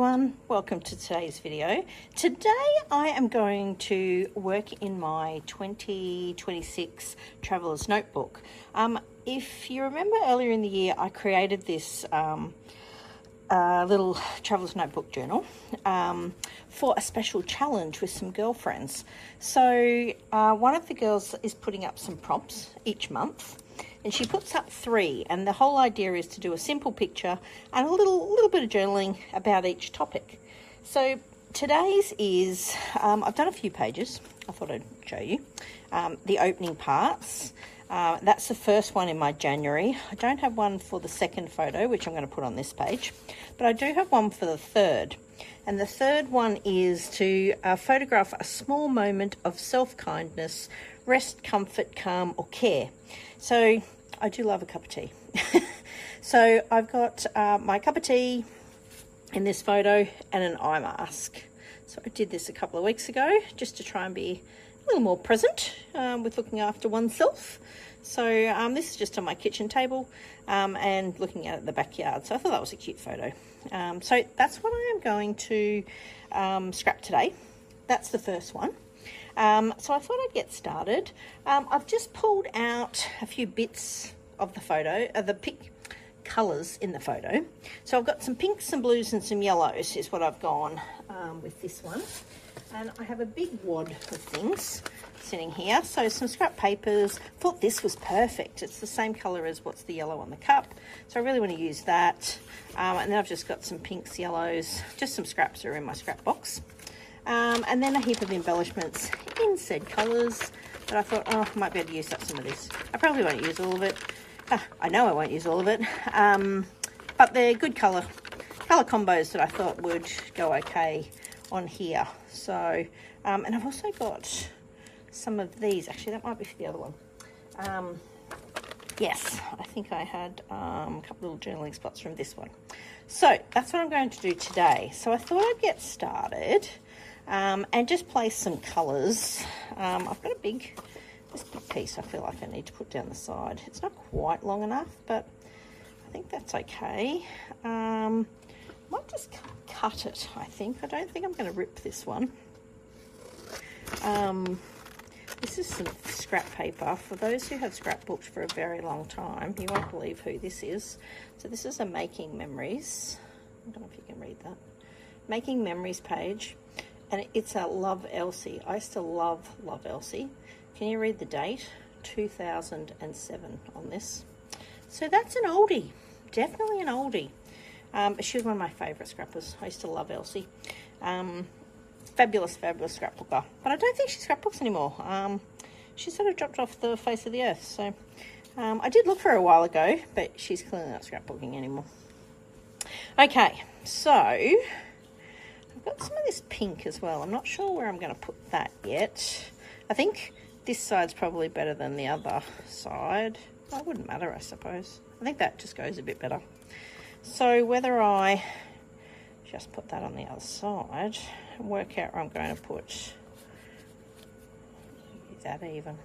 everyone, welcome to today's video. Today I am going to work in my 2026 Traveller's Notebook. If you remember earlier in the year I created this little Traveller's Notebook journal for a special challenge with some girlfriends. So one of the girls is putting up some prompts each month. And she puts up 3, and the whole idea is to do a simple picture and a little bit of journaling about each topic. So today's is, I've done a few pages, I thought I'd show you, the opening parts. That's the first one in my January. I don't have one for the second photo, which I'm going to put on this page, but I do have one for the third. And the third one is to photograph a small moment of self-kindness, rest, comfort, calm, or care. So I do love a cup of tea. So I've got my cup of tea in this photo and an eye mask. So I did this a couple of weeks ago just to try and be a little more present with looking after oneself. So this is just on my kitchen table and looking at the backyard. So I thought that was a cute photo. So that's what I am going to scrap today. That's the first one. So I thought I'd get started. I've just pulled out a few bits of the photo, the pink colours in the photo. So I've got some pinks, some blues and some yellows is what I've gone with this one. And I have a big wad of things sitting here. So some scrap papers. Thought this was perfect. It's the same colour as what's the yellow on the cup. So I really want to use that. And then I've just got some pinks, yellows, just some scraps that are in my scrap box. And then a heap of embellishments in said colours. But I thought, oh, I might be able to use up some of this. I probably won't use all of it. I know I won't use all of it. But they're good colour combos that I thought would go okay on here. So, and I've also got some of these. Actually, that might be for the other one. Yes, I think I had a couple little journaling spots from this one. So that's what I'm going to do today. So I thought I'd get started. And just place some colours. I've got this big piece I feel like I need to put down the side. It's not quite long enough, but I think that's okay. Might just cut it, I think. I don't think I'm going to rip this one. This is some scrap paper. For those who have scrapbooked for a very long time, you won't believe who this is. So this is a Making Memories. I don't know if you can read that. Making Memories page. And it's a Love Elsie. I used to love Elsie. Can you read the date? 2007 on this. So that's an oldie. Definitely an oldie. She was one of my favourite scrappers. I used to love Elsie. Fabulous scrapbooker. But I don't think she scrapbooks anymore. She sort of dropped off the face of the earth. So I did look for her a while ago, but she's clearly not scrapbooking anymore. Okay, so I've got some of this pink as well. I'm not sure where I'm going to put that yet. I think this side's probably better than the other side. That wouldn't matter, I suppose. I think that just goes a bit better. So whether I just put that on the other side and work out where I'm going to put that even.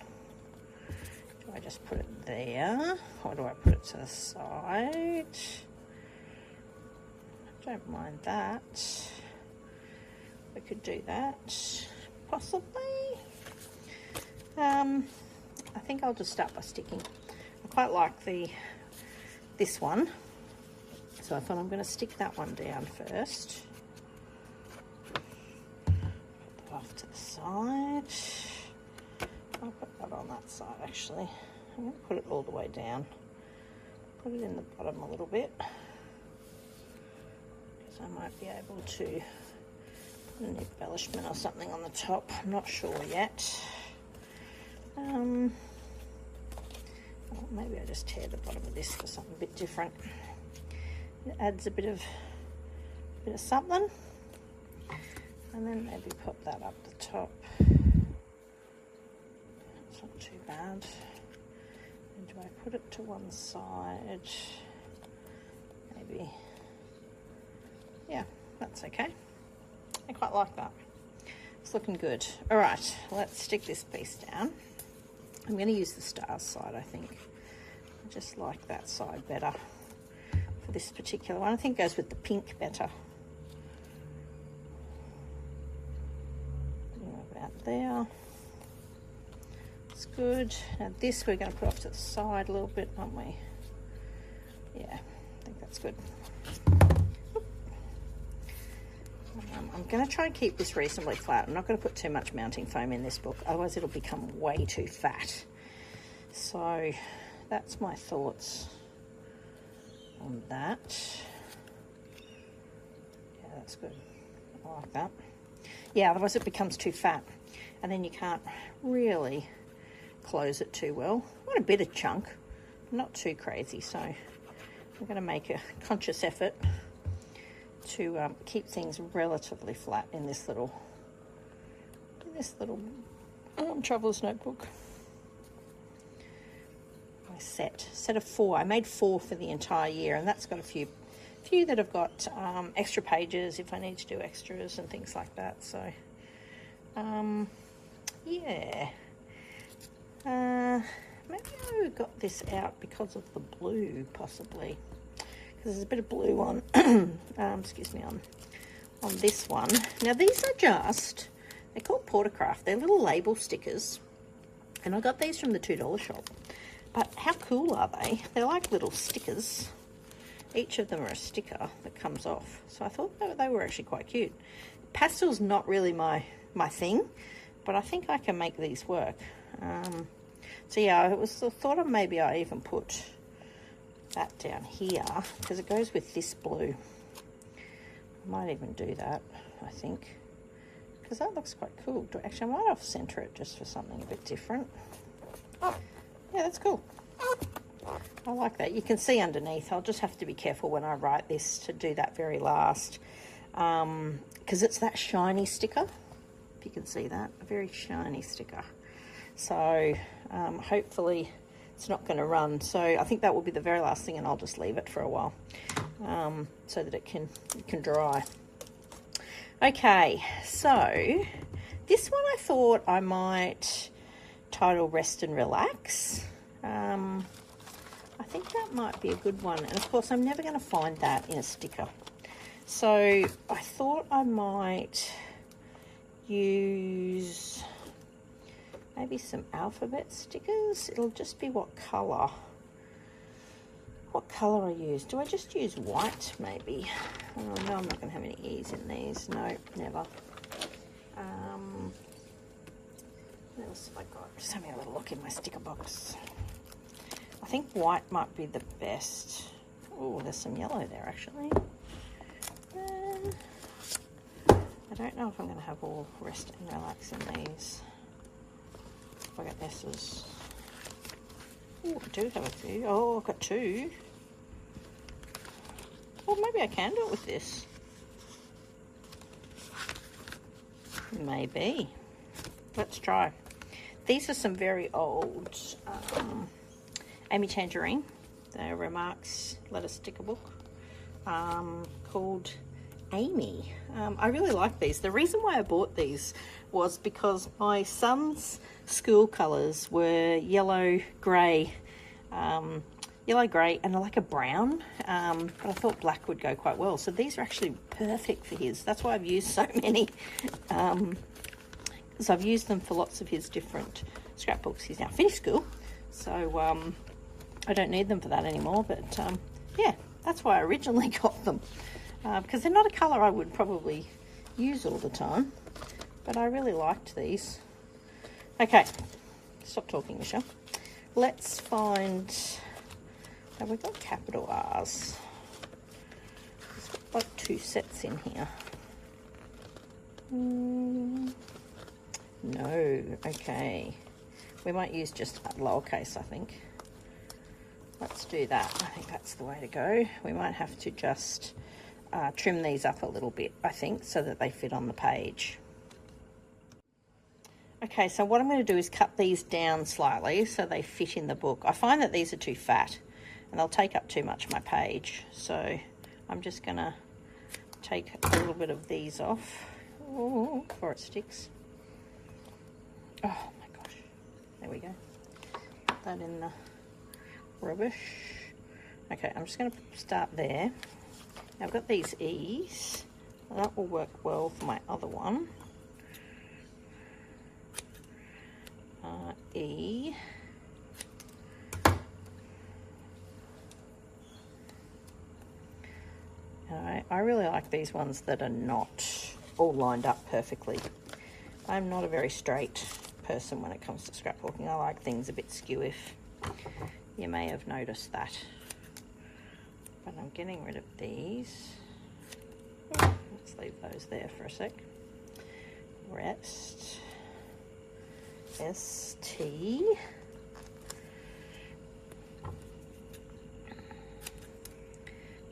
Do I just put it there or do I put it to the side? I don't mind that. We could do that, possibly. I think I'll just start by sticking. I quite like this one, so I thought I'm going to stick that one down first. Put that off to the side. I'll put that on that side actually. I'm going to put it all the way down. Put it in the bottom a little bit, because I might be able to put an embellishment or something on the top. I'm not sure yet. Well, maybe I just tear the bottom of this for something a bit different. It adds a bit of something, and then maybe pop that up the top. It's not too bad. And do I put it to one side? Maybe. Yeah, that's okay. I quite like that. It's looking good. All right, let's stick this piece down. I'm going to use the stars side, I think. I just like that side better for this particular one. I think it goes with the pink better. about there. It's good. Now this we're going to put off to the side a little bit, aren't we? Yeah, I think that's good. I'm going to try and keep this reasonably flat. I'm not going to put too much mounting foam in this book, otherwise it'll become way too fat. So that's my thoughts on that. Yeah, that's good. I like that. Yeah, otherwise it becomes too fat and then you can't really close it too well. I want a bit of chunk, not too crazy, so I'm going to make a conscious effort to keep things relatively flat in this little traveler's notebook. My set of 4. I made 4 for the entire year, and that's got a few that have got extra pages if I need to do extras and things like that. So yeah, maybe I got this out because of the blue, possibly, because there's a bit of blue on excuse me, on this one. Now these are they're called Portercraft. They're little label stickers, and I got these from the $2 shop. But how cool are they? They're like little stickers. Each of them are a sticker that comes off. So I thought they were actually quite cute. Pastel's not really my thing, but I think I can make these work. So yeah, I thought of maybe I even put that down here because it goes with this blue. I might even do that, I think, because that looks quite cool. Actually, I might off center it just for something a bit different. Oh, yeah, that's cool. I like that. You can see underneath. I'll just have to be careful when I write this to do that very last, because it's that shiny sticker. If you can see that, a very shiny sticker. So hopefully it's not going to run. So I think that will be the very last thing, and I'll just leave it for a while so that it can dry. Okay, so this one I thought I might title Rest and Relax. I think that might be a good one, and of course I'm never going to find that in a sticker. So I thought I might use maybe some alphabet stickers. It'll just be what colour I use. Do I just use white maybe? Oh no, I'm not going to have any E's in these. No, never. What else have I got? Just having a little look in my sticker box. I think white might be the best. Oh, there's some yellow there actually. I don't know if I'm going to have all Rest and Relax in these. If I get S's. Oh, I do have a few. Oh, I've got 2. Well, maybe I can do it with this. Maybe. Let's try. These are some very old Amy Tangerine. They're Remarks letter sticker book called Amy. I really like these. The reason why I bought these was because my son's school colours were yellow, grey, and like a brown, but I thought black would go quite well. So these are actually perfect for his. That's why I've used so many. Because I've used them for lots of his different scrapbooks. He's now finished school, so I don't need them for that anymore. But yeah, that's why I originally got them, because they're not a colour I would probably use all the time, but I really liked these. Okay, stop talking, Michelle. Let's find, have we got capital R's? There's like 2 sets in here. No, okay. We might use just lowercase, I think. Let's do that. I think that's the way to go. We might have to just trim these up a little bit, I think, so that they fit on the page. Okay, so what I'm going to do is cut these down slightly so they fit in the book. I find that these are too fat and they'll take up too much of my page. So I'm just going to take a little bit of these off before it sticks. Oh my gosh. There we go. Put that in the rubbish. Okay, I'm just going to start there. Now I've got these E's. That will work well for my other one. E. I really like these ones that are not all lined up perfectly. I'm not a very straight person when it comes to scrapbooking. I like things a bit skew-if. You may have noticed that. But I'm getting rid of these. Let's leave those there for a sec. Rest. ST.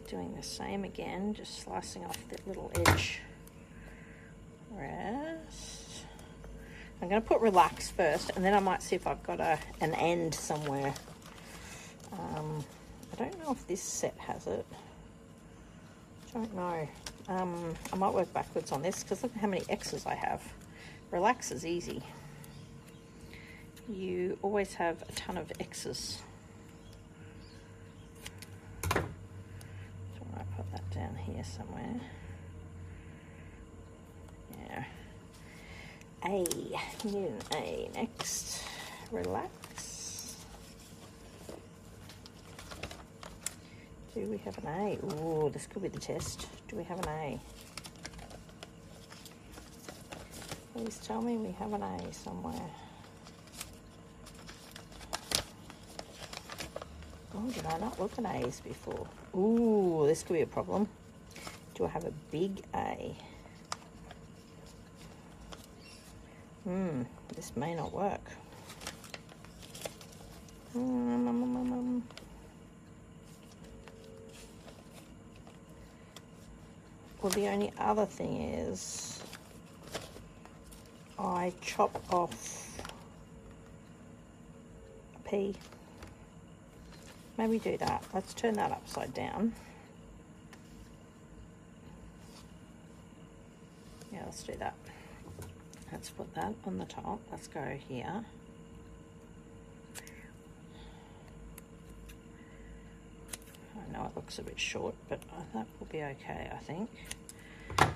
Doing the same again, just slicing off that little edge. Rest. I'm going to put relax first, and then I might see if I've got an end somewhere. I don't know if this set has it. Don't know. I might work backwards on this, because look at how many X's I have. Relax is easy. You always have a ton of X's. That down here somewhere. Yeah. A. You need an A next. Relax. Do we have an A? Ooh, this could be the test. Do we have an A? Please tell me we have an A somewhere. Oh, did I not look at A's before? Ooh, this could be a problem. Do I have a big A? This may not work. Well, the only other thing is I chop off a P. Maybe do that. Let's turn that upside down. Yeah, let's do that. Let's put that on the top. Let's go here. I know it looks a bit short, but that will be okay, I think. I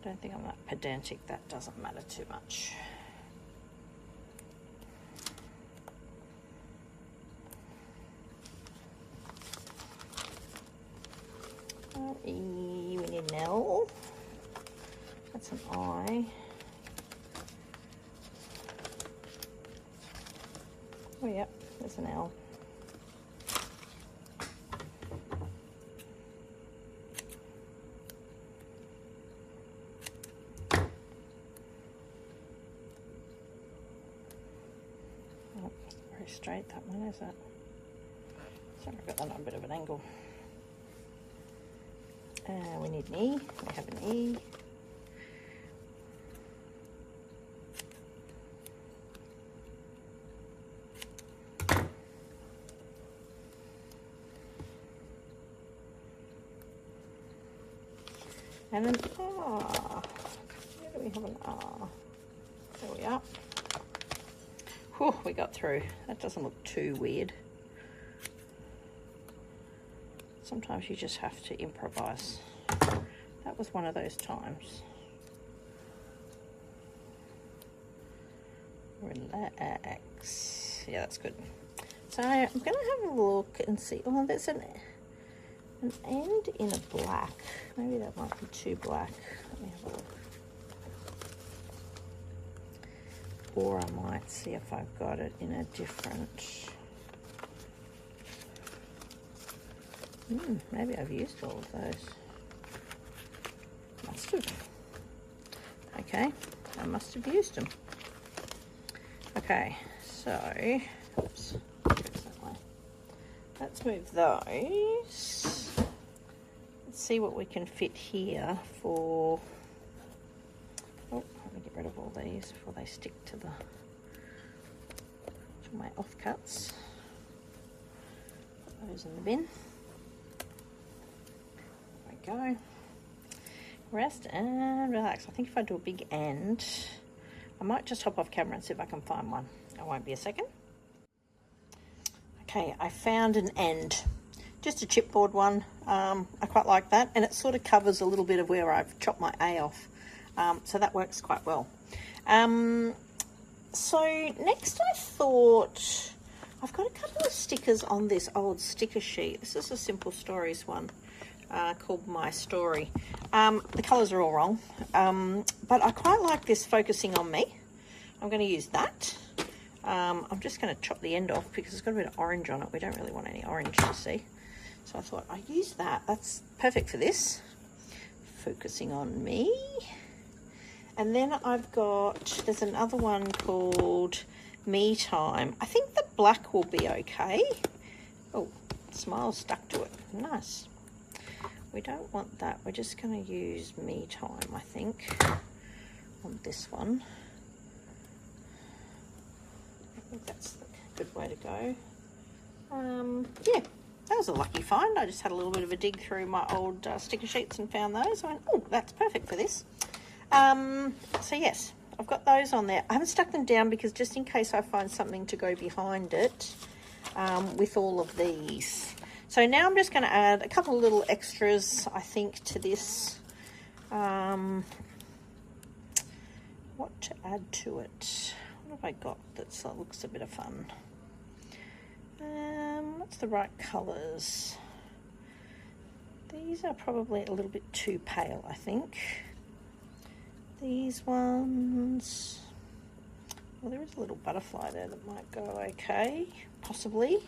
don't think I'm that pedantic. That doesn't matter too much. E, we need an L. That's an I. Oh, yep, there's an L. Oh, very straight, that one, is it? Sorry, I've got that on a bit of an angle. We need an E. We have an E. And an R. Where do we have an R? There we are. Whew, we got through. That doesn't look too weird. Sometimes you just have to improvise. That was one of those times. Relax. Yeah, that's good. So I'm going to have a look and see. Oh, there's an end in a black. Maybe that might be too black. Let me have a look. Or I might see if I've got it in a different... maybe I've used all of those. Must have. Okay, I must have used them. Okay, so, oops, that way. Let's move those. Let's see what we can fit here for, oh, let me get rid of all these before they stick to my offcuts. Put those in the bin. There we go. Rest and relax. I think if I do a big end, I might just hop off camera and see if I can find one. It won't be a second. Okay, I found an end. Just a chipboard one. I quite like that, and it sort of covers a little bit of where I've chopped my A off. So that works quite well. So next I thought, I've got a couple of stickers on this old sticker sheet. This is a Simple Stories one called My Story. The colours are all wrong, but I quite like this Focusing on Me. I'm going to use that. I'm just going to chop the end off because it's got a bit of orange on it. We don't really want any orange to see. So I thought I'd use that. That's perfect for this. Focusing on Me. And then I've got, there's another one called Me Time. I think the black will be okay. Oh, smile stuck to it. Nice. We don't want that. We're just going to use Me Time, I think, on this one. I think that's the good way to go. Yeah, that was a lucky find. I just had a little bit of a dig through my old sticker sheets and found those. I went, oh, that's perfect for this. So yes, I've got those on there. I haven't stuck them down because just in case I find something to go behind it with all of these. So now I'm just going to add a couple of little extras, I think, to this. What to add to it? What have I got that looks a bit of fun? What's the right colours? These are probably a little bit too pale, I think. These ones, well, there is a little butterfly there that might go okay, possibly.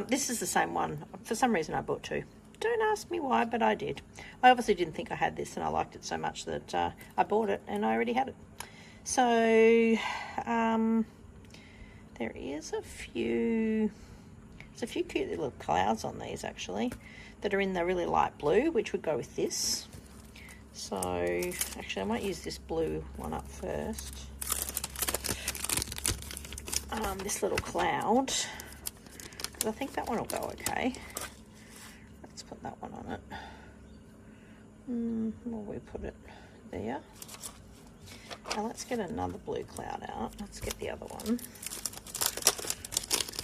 This is the same one. For some reason I bought two. Don't ask me why, but I did. I obviously didn't think I had this and I liked it so much that I bought it and I already had it. So there is a few, there's a few cute little clouds on these actually that are in the really light blue, which would go with this. So actually I might use this blue one up first. This little cloud, because I think that one will go okay. Let's put that one on it. Where we put it? There. Now let's get another blue cloud out. Let's get the other one.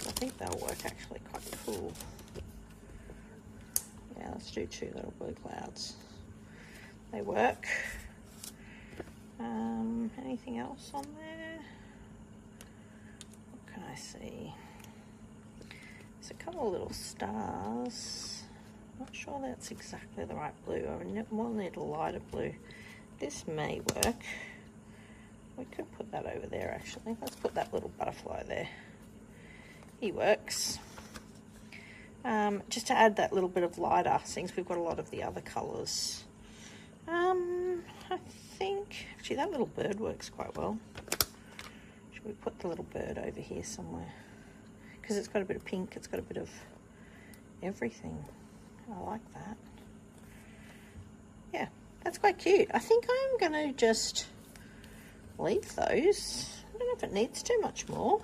I think they'll work actually quite cool. Yeah, let's do two little blue clouds. They work. Anything else on there? What can I see? There's a couple of little stars. Not sure that's exactly the right blue. I more need a lighter blue. This may work. We could put that over there actually. Let's put that little butterfly there. He works. Just to add that little bit of lighter, since we've got a lot of the other colours. I think, actually that little bird works quite well. Should we put the little bird over here somewhere? Because it's got a bit of pink, it's got a bit of everything. I like that. Yeah, that's quite cute. I think I'm going to just leave those. I don't know if it needs too much more.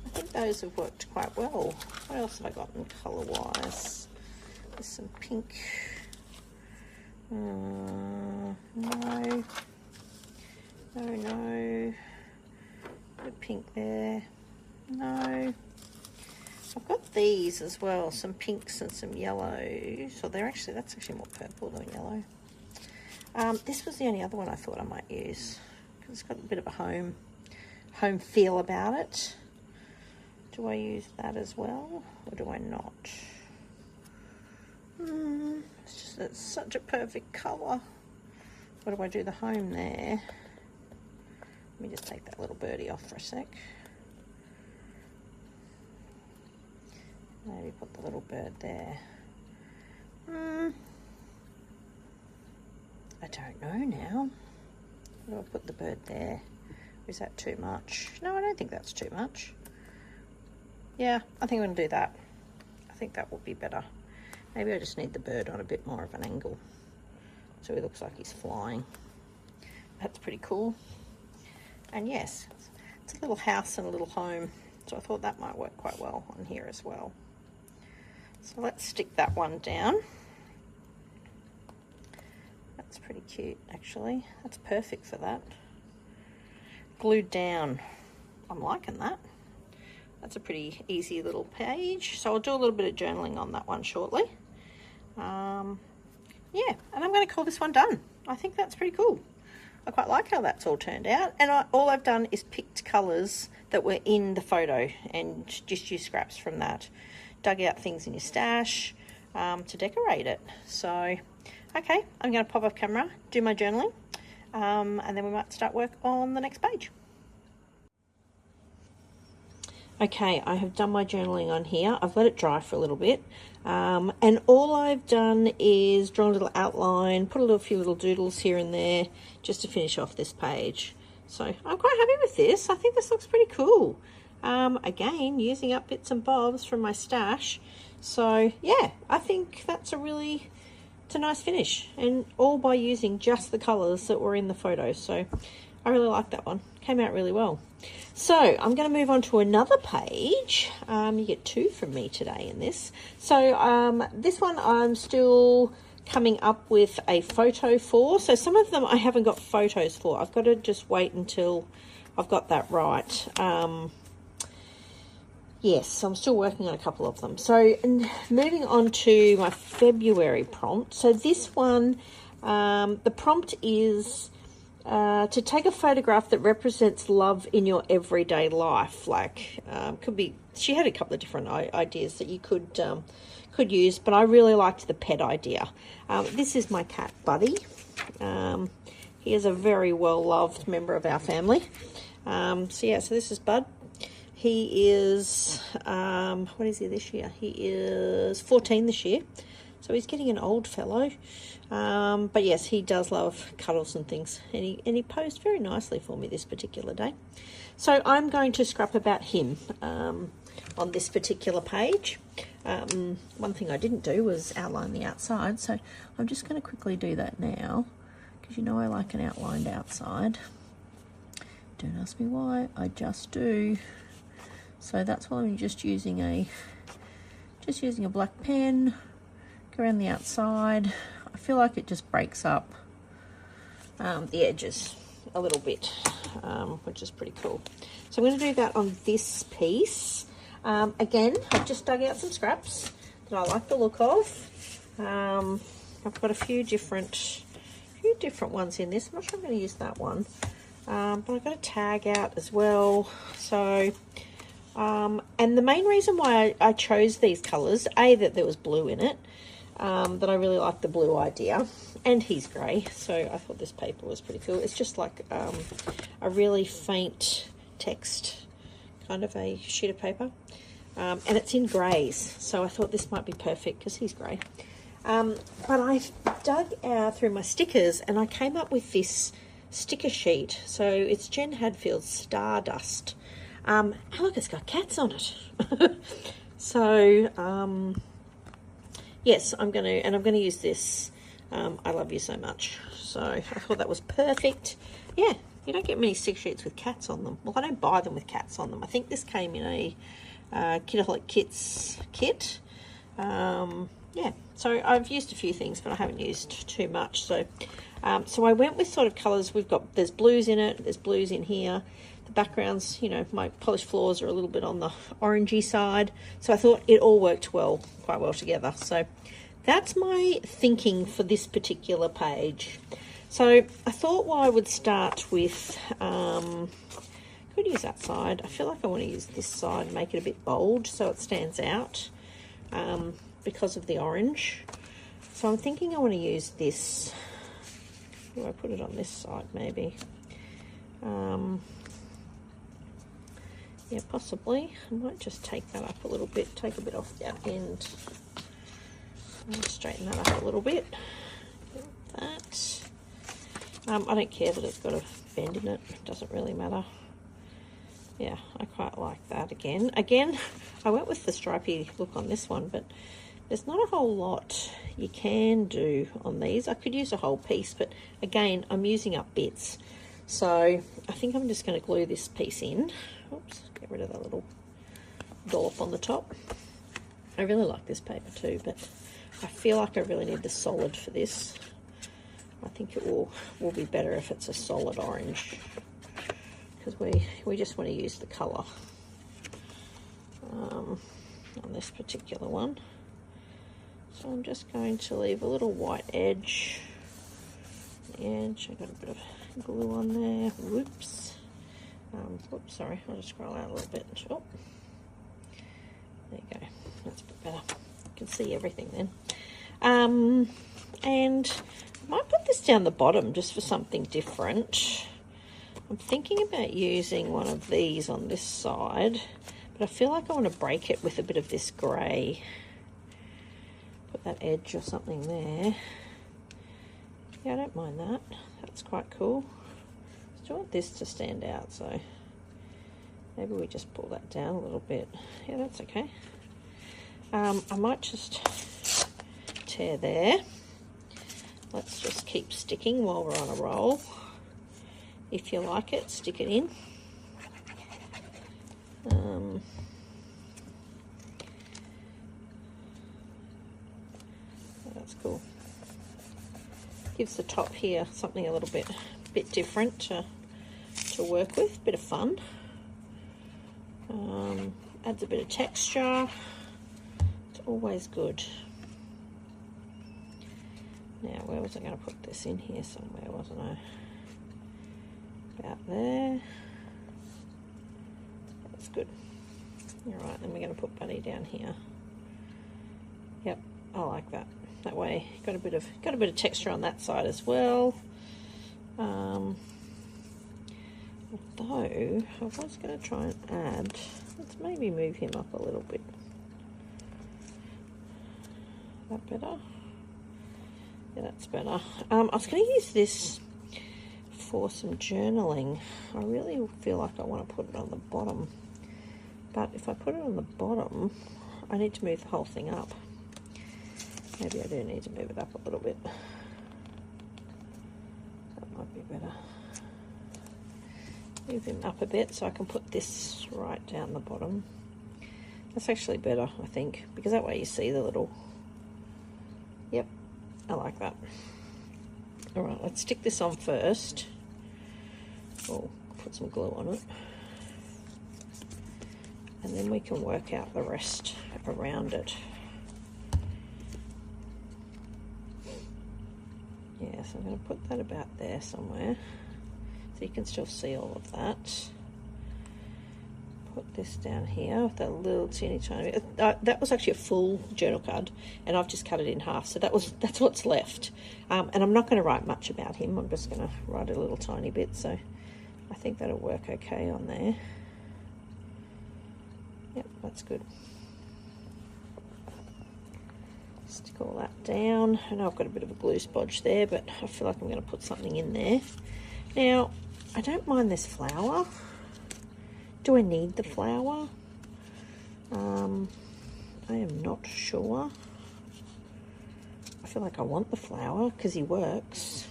I think those have worked quite well. What else have I got in colour-wise? There's some pink. No. Good pink there. No. I've got these as well, some pinks and some yellows. So that's actually more purple than yellow. This was the only other one I thought I might use because it's got a bit of a home feel about it. Do I use that as well or do I not? It's just, it's such a perfect colour. What do I do the home there? Let me just take that little birdie off for a sec. Maybe put the little bird there. I don't know now. Do I put the bird there? Is that too much? No, I don't think that's too much. Yeah, I think I'm going to do that. I think that would be better. Maybe I just need the bird on a bit more of an angle so he looks like he's flying. That's pretty cool. And yes, it's a little house and a little home, so I thought that might work quite well on here as well. So let's stick that one down. That's pretty cute actually. That's perfect for that. Glued down. I'm liking that. That's a pretty easy little page. So I'll do a little bit of journaling on that one shortly. Yeah, and I'm going to call this one done. I think that's pretty cool. I quite like how that's all turned out. And all I've done is picked colours that were in the photo and just used scraps from that. Dug out things in your stash to decorate it. So, okay, I'm going to pop off camera, do my journaling, and then we might start work on the next page. Okay, I have done my journaling on here. I've let it dry for a little bit. And all I've done is draw a little outline, put a few little doodles here and there, just to finish off this page. So I'm quite happy with this. I think this looks pretty cool. Again, using up bits and bobs from my stash. So yeah, I think that's it's a nice finish. And all by using just the colours that were in the photos. So I really like that one. Came out really well. So I'm going to move on to another page. You get 2 from me today in this. So this one I'm still coming up with a photo for. So some of them I haven't got photos for. I've got to just wait until I've got that right. Yes, I'm still working on a couple of them. So moving on to my February prompt. So this one, the prompt is to take a photograph that represents love in your everyday life. Like, could be, she had a couple of different ideas that you could use, but I really liked the pet idea. This is my cat Buddy. He is a very well-loved member of our family. So yeah, so this is Bud. He is, what is he this year? He is 14 this year. So he's getting an old fellow. But yes, he does love cuddles and things. And he posed very nicely for me this particular day. So I'm going to scrap about him on this particular page. One thing I didn't do was outline the outside. So I'm just going to quickly do that now. Because you know I like an outlined outside. Don't ask me why, I just do. So that's why I'm just using a black pen, go around the outside. I feel like it just breaks up the edges a little bit, which is pretty cool. So I'm going to do that on this piece. Again, I've just dug out some scraps that I like the look of. I've got a few different ones in this. I'm not sure I'm going to use that one, but I've got a tag out as well. So. And the main reason why I chose these colours, that there was blue in it, that I really like the blue idea, and he's grey, so I thought this paper was pretty cool. It's just like a really faint text, kind of a sheet of paper, and it's in greys, so I thought this might be perfect because he's grey. But I dug through my stickers and I came up with this sticker sheet. So it's Jen Hadfield's Stardust. And look, it's got cats on it. So, yes, I'm going to use this. I love you so much. So I thought that was perfect. Yeah, you don't get many stick sheets with cats on them. Well, I don't buy them with cats on them. I think this came in a Kidaholic Kits kit. Yeah, so I've used a few things, but I haven't used too much. So, so I went with sort of colours. There's blues in it. There's blues in here. The backgrounds, you know, my polished floors are a little bit on the orangey side. So I thought it all worked quite well together. So that's my thinking for this particular page. So I thought, well, I would start with, could use that side. I feel like I want to use this side and make it a bit bold so it stands out because of the orange. So I'm thinking I want to use this. Do I put it on this side maybe? Yeah, possibly. I might just take that up a little bit, take a bit off that end. And straighten that up a little bit. Like that. I don't care that it's got a bend in it. It doesn't really matter. Yeah, I quite like that again. Again, I went with the stripy look on this one, but there's not a whole lot you can do on these. I could use a whole piece, but again, I'm using up bits. So I think I'm just going to glue this piece in. Oops, get rid of that little dollop on the top. I really like this paper too, but I feel like I really need the solid for this. I think it will be better if it's a solid orange, because we just want to use the colour on this particular one. So I'm just going to leave a little white edge and edge. I got a bit of glue on there. Whoops. Whoops, sorry. I'll just scroll out a little bit. Oh, there you go. That's a bit better. You can see everything then. And I might put this down the bottom just for something different. I'm thinking about using one of these on this side, but I feel like I want to break it with a bit of this grey. Put that edge or something there. Yeah, I don't mind that. That's quite cool. I still want this to stand out, so maybe we just pull that down a little bit. Yeah, that's okay. I might just tear there. Let's just keep sticking while we're on a roll. If you like it, stick it in. That's cool. Gives the top here something a little bit different to work with. Bit of fun. Adds a bit of texture. It's always good. Now, where was I going to put this? In here somewhere, wasn't I? About there. That's good. All right, then we're going to put Buddy down here. Yep, I like that. That way, got a bit of texture on that side as well. Although I was going to try and add. Let's maybe move him up a little bit. Is that better? Yeah, that's better. I was going to use this for some journaling. I really feel like I want to put it on the bottom. But if I put it on the bottom, I need to move the whole thing up. Maybe I do need to move it up a little bit. That might be better. Move him up a bit so I can put this right down the bottom. That's actually better, I think, because that way you see the little... Yep. I like that. All right, let's stick this on first. Oh, put some glue on it. And then we can work out the rest around it. Yeah, so I'm going to put that about there somewhere. So you can still see all of that. Put this down here with that little teeny tiny bit. That was actually a full journal card, and I've just cut it in half. So that's what's left. And I'm not going to write much about him. I'm just going to write a little tiny bit. So I think that'll work okay on there. Yep, that's good. Stick all that down. I know I've got a bit of a glue spodge there, but I feel like I'm going to put something in there. Now, I don't mind this flower. Do I need the flower? I am not sure. I feel like I want the flower because he works.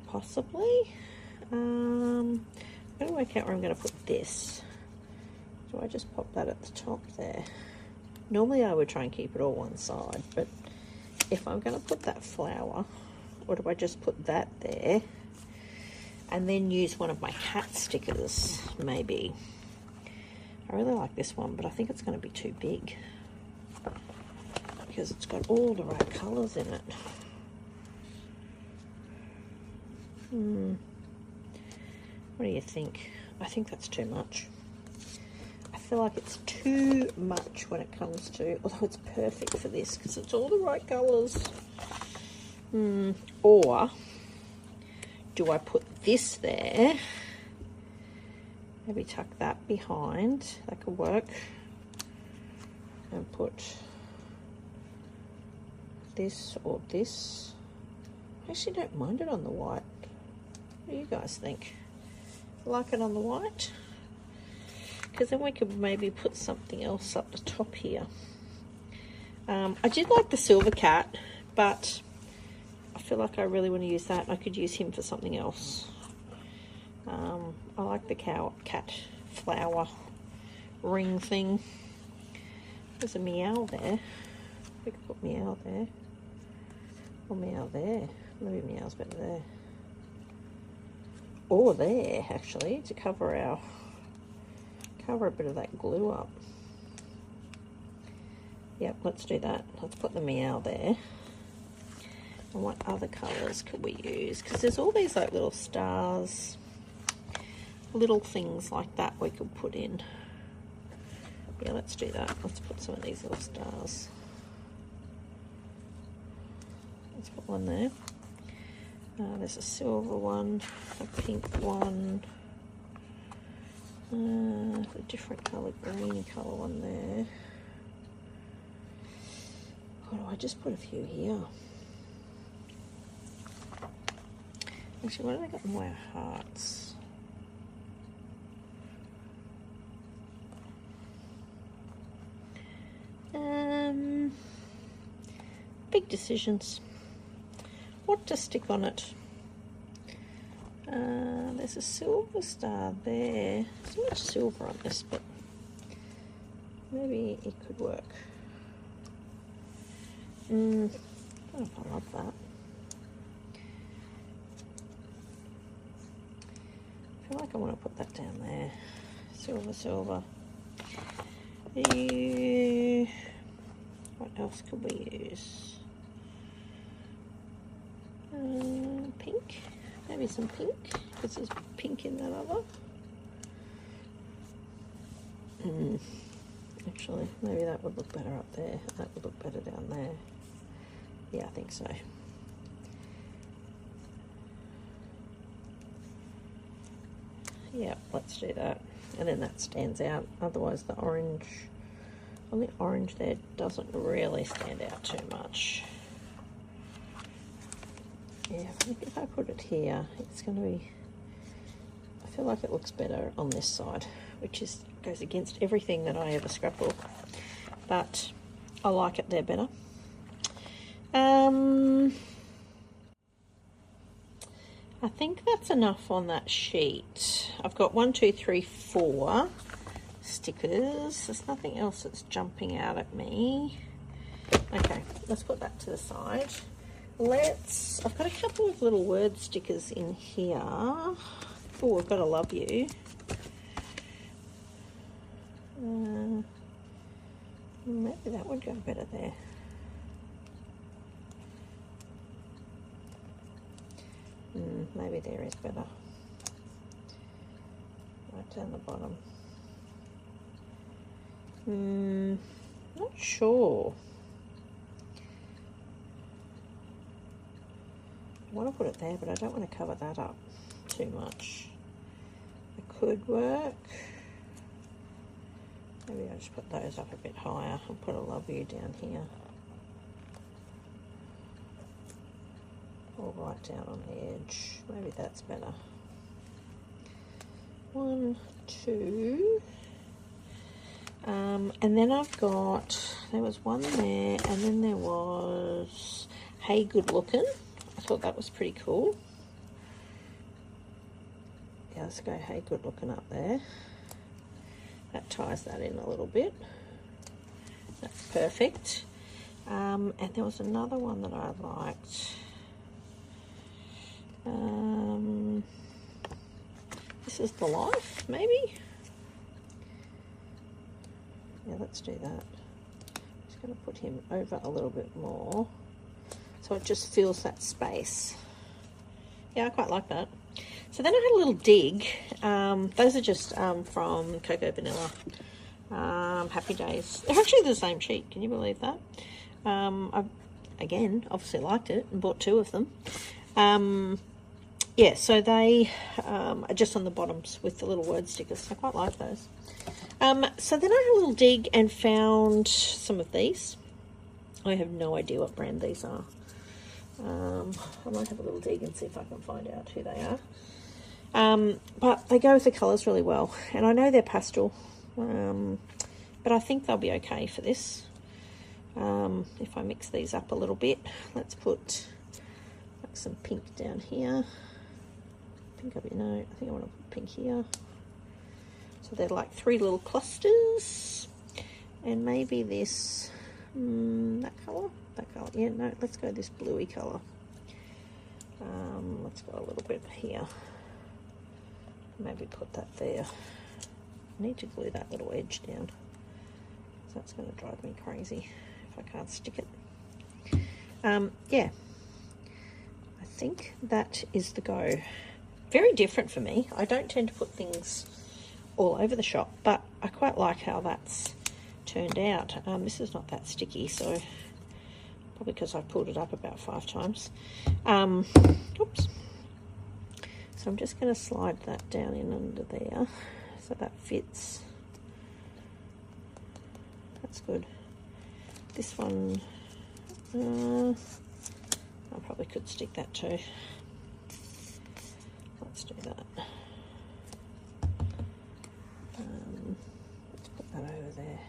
Possibly. I'm going to work out where I'm going to put this. Do I just pop that at the top there? Normally I would try and keep it all one side, but if I'm going to put that flower, or do I just put that there? And then use one of my cat stickers, maybe. I really like this one, but I think it's going to be too big because it's got all the right colours in it. What do you think? I think that's too much. I feel like it's too much when it comes to, although it's perfect for this because it's all the right colours. Or do I put this there? Maybe tuck that behind. That could work. And put this or this. I actually don't mind it on the white. What do you guys think? Like it on the white? Because then we could maybe put something else up the top here. I did like the silver cat, but I feel like I really want to use that. I could use him for something else. I like the cat flower ring thing. There's a meow there. We could put meow there. Or meow there. Maybe meow's better there. Or there, actually, to cover a bit of that glue up. Yep, let's do that. Let's put the meow there. And what other colours could we use? Because there's all these like little stars, little things like that we could put in. Yeah, let's do that. Let's put some of these little stars. Let's put one there. There's a silver one, a pink one, a different colour, green colour one there. Or do I just put a few here? Actually, what have I got in my hearts? Big decisions. What to stick on it? There's a silver star there. There's not much silver on this, but maybe it could work. I don't know if I love that. I feel like I want to put that down there. Silver, silver. What else could we use? Pink. Maybe some pink, because there's pink in that other. Actually, maybe that would look better up there. That would look better down there. Yeah, I think so. Yeah, let's do that. And then that stands out. Otherwise the orange, well, the orange there doesn't really stand out too much. Yeah, I think if I put it here, it's going to be, I feel like it looks better on this side, which goes against everything that I ever scrapbook, but I like it there better. I think that's enough on that sheet. I've got 1, 2, 3, 4 stickers. There's nothing else that's jumping out at me. Okay, let's put that to the side. I've got a couple of little word stickers in here. Oh, I've got a love you. Maybe that would go better there. Maybe there is better. Right down the bottom. Not sure. I want to put it there, but I don't want to cover that up too much. It could work. Maybe I'll just put those up a bit higher and put a love you down here. Or right down on the edge. Maybe that's better. 1, 2. And then I've got, there was one there, and then there was, hey, good looking. I thought that was pretty cool. Yeah, let's go, hey, good looking up there. That ties that in a little bit. That's perfect. And there was another one that I liked. This is the life, maybe? Yeah, let's do that. Just going to put him over a little bit more, so it just fills that space. Yeah, I quite like that. So then I had a little dig. Those are just from Cocoa Vanilla. Happy Days. They're actually the same sheet. Can you believe that? I, again, obviously liked it and bought 2 of them. Yeah, so they are just on the bottoms with the little word stickers. I quite like those. So then I had a little dig and found some of these. I have no idea what brand these are. I might have a little dig and see if I can find out who they are. But they go with the colours really well. And I know they're pastel, but I think they'll be okay for this. If I mix these up a little bit, let's put like some pink down here. I think I want to put pink here. So they're like 3 little clusters. And maybe this, that colour. Yeah, no, let's go this bluey colour. Let's go a little bit here. Maybe put that there. I need to glue that little edge down. So that's going to drive me crazy if I can't stick it. Yeah. think that is the go. Very different for me. I don't tend to put things all over the shop, but I quite like how that's turned out. This is not that sticky, so probably because I pulled it up about 5 times. Oops. So I'm just going to slide that down in under there so that fits. That's good. This one, I probably could stick that too. Let's do that. Let's put that over there.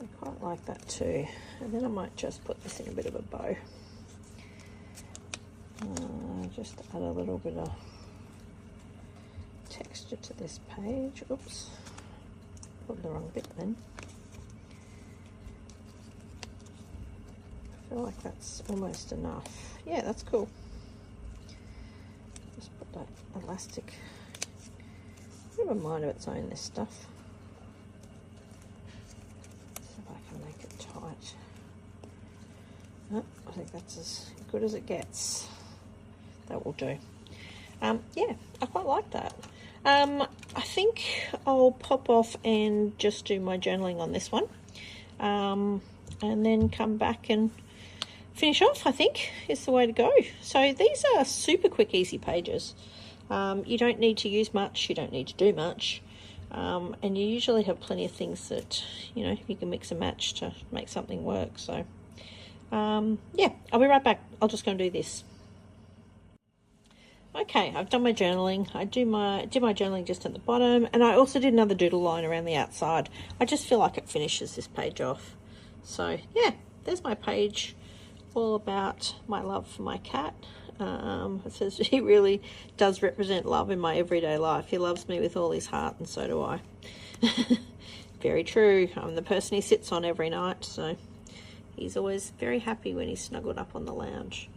I quite like that too. And then I might just put this in a bit of a bow. Just add a little bit of texture to this page. Oops, put the wrong bit then. I feel like that's almost enough. Yeah, that's cool. Just put that elastic. I have a mind of its own, this stuff. See if I can make it tight. Oh, I think that's as good as it gets. That will do. Yeah, I quite like that. I think I'll pop off and just do my journaling on this one, and then come back and finish off, I think, is the way to go. So these are super quick, easy pages. You don't need to use much, you don't need to do much, and you usually have plenty of things that, you know, you can mix and match to make something work. So yeah, I'll be right back. I'll just go and do this. Okay, I've done my journaling. I did my journaling just at the bottom, and I also did another doodle line around the outside. I just feel like it finishes this page off. So yeah, there's my page, all about my love for my cat. It says he really does represent love in my everyday life. He loves me with all his heart, and so do I. Very true. I'm the person he sits on every night, so he's always very happy when he's snuggled up on the lounge.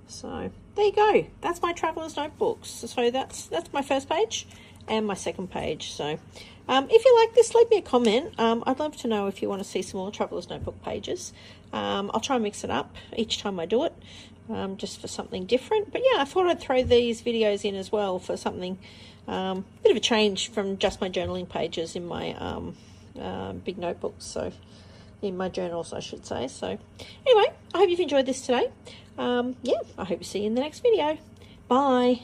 So there you go. That's my traveler's notebooks. So that's my first page and my second page. So if you like this, leave me a comment. I'd love to know if you want to see some more traveler's notebook pages. I'll try and mix it up each time I do it, just for something different. But yeah, I thought I'd throw these videos in as well for something, bit of a change from just my journaling pages in my big notebooks. So in my journals, I should say. So anyway, I hope you've enjoyed this today. Yeah, I hope to see you in the next video. Bye.